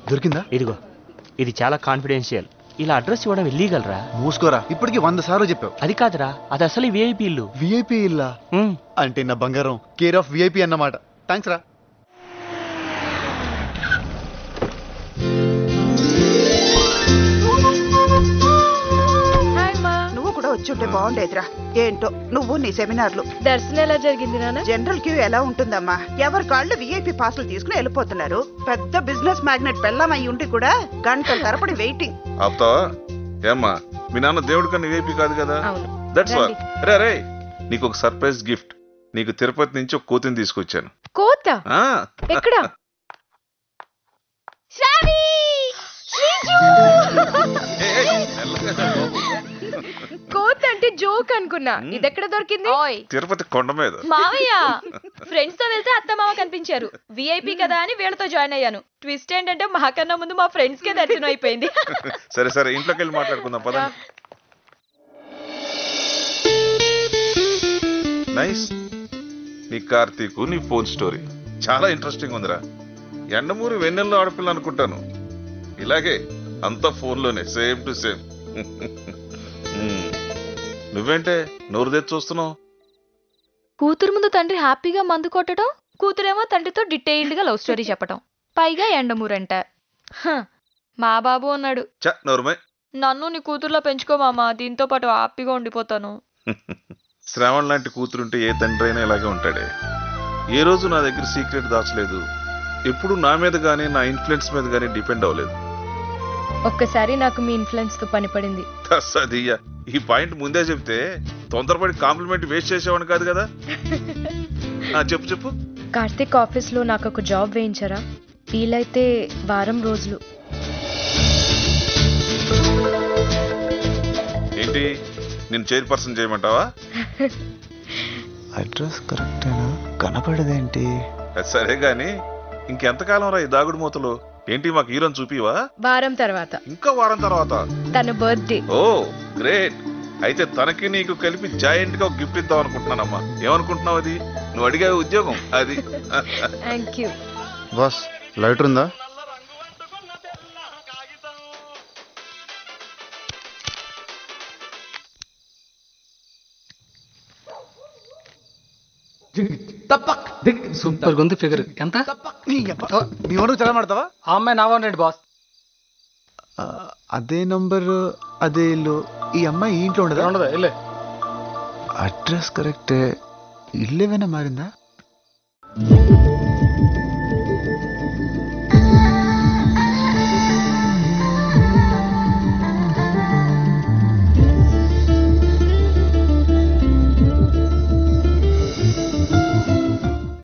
దొరికిందా? ఇదిగో, ఇది చాలా కాన్ఫిడెన్షియల్. ఇలా అడ్రస్ ఇవ్వడం ఇల్లీగల్ రా. మూసుకోరా, ఇప్పటికి 100 సార్లు చెప్పావు. అది కాదురా, అది అసలు విఐపి ఇల్లు. విఐపి ఇల్లా? అంటే నా బంగారం కేర్ ఆఫ్ విఐపి అన్నమాట. థ్యాంక్స్ రా. నువ్వు కూడా వచ్చుంటే బాగుండేదిరా. ఏంటో నువ్వు నీ సెమినార్లు. దర్శనం ఎలా జరిగింది నాన్న? జనరల్ క్యూ ఎలా ఉంటుందమ్మా? ఎవరి కాళ్ళు విఐపి పాసులు తీసుకుని వెళ్ళిపోతున్నారు. పెద్ద బిజినెస్ మ్యాగ్నెట్ పెళ్ళమై ఉండి కూడా గంటల తరబడి వెయిటింగ్. ఆపుతావా? ఏమ్మా, మీ నాన్న దేవుడి కన్నా విఐపి కాదు కదా? That's what. రే, నీకు ఒక సర్ప్రైజ్ గిఫ్ట్. నీకు తిరుపతి నుంచి ఒక కోతిని తీసుకొచ్చాను. కోత? ఎక్కడ? కోత అంటే జోక్ అనుకున్నా. ఇదెక్కడ దొరికింది? తిరుపతి కొండ మీద. మావయ్య, ఫ్రెండ్స్ తో వెళ్తే అత్త మామ కనిపించారు. విఐపి కదా అని వీళ్ళతో జాయిన్ అయ్యాను. ట్విస్ట్ ఏంటంటే మాకన్నా ముందు మా ఫ్రెండ్స్ కే దర్శనం అయిపోయింది. సరే ఇంట్లోకి వెళ్ళి మాట్లాడుకుందాం పద. నైస్. నీ కార్తీక్, నీ ఫోన్ స్టోరీ చాలా ఇంట్రెస్టింగ్ ఉందిరా. ఎండమూరి వెన్నెల్లో ఆడపిల్ల అనుకుంటాను. ఇలాగే అంతా ఫోన్లోనే సేమ్ టు సేమ్. నువ్వేంటే నోరు తెచ్చి చూస్తున్నావు? కూతురు ముందు తండ్రి హ్యాపీగా మందు కొట్టడం, కూతురేమో తండ్రితో డీటెయిల్డ్ గా లవ్ స్టోరీ చెప్పటం, పైగా ఎండమూరంట. మా బాబు అన్నాడు, నోరుమై, నన్ను నీ కూతురులో పెంచుకో మామా, దీంతో పాటు హ్యాపీగా ఉండిపోతాను. శ్రావణ్ లాంటి కూతురుంటే ఏ తండ్రి అయినా ఇలాగే ఉంటాడే. ఏ రోజు నా దగ్గర సీక్రెట్ దాచలేదు. ఎప్పుడు నా మీద గానీ నా ఇన్ఫ్లుయెన్స్ మీద గానీ డిపెండ్ అవ్వలేదు. ఒక్కసారి నాకు మీ ఇన్ఫ్లుయెన్స్ తో పని పడింది. సదియ్యా, ఈ పాయింట్ ముందే చెప్తే తొందరపడి కాంప్లిమెంట్ వేస్ట్ చేసేవాడు కాదు కదా. చెప్పు. కార్తిక్ ఆఫీస్ లో నాకు ఒక జాబ్ వేయించరా? వీలైతే వారం రోజులు. ఏంటి, నేను చైర్పర్సన్ చేయమంటావా? అడ్రస్ కరెక్టేనా? కనపడదేంటి? సరే గాని ఇంకెంతకాలం రా ఈ దాగుడు మూతలు? ఏంటి, మాకు హీరోని చూపివా? వారం తర్వాత. ఇంకా వారం తర్వాత? తన బర్త్డే. ఓ గ్రేట్. అయితే తనకి నీకు కలిపి జాయింట్ గా గిఫ్ట్ ఇద్దాం అనుకుంటున్నానమ్మా. ఏమనుకుంటున్నావు? అది నువ్వు అడిగే ఉద్యోగం అది. Thank you boss. లైటర్ ఉందా? సూపర్ ఉంది ఫిగర్. ఎంత? మీ వాడు చాలా మాడతావా? ఆ అమ్మాయి నా వాడు బాస్. అదే నంబర్, అదే ఇల్లు. ఈ అమ్మాయి ఈ ఇంట్లో ఉండదా? ఉండదా? ఇల్లే. అడ్రస్ కరెక్టే. ఇల్లు ఏమైనా మారిందా?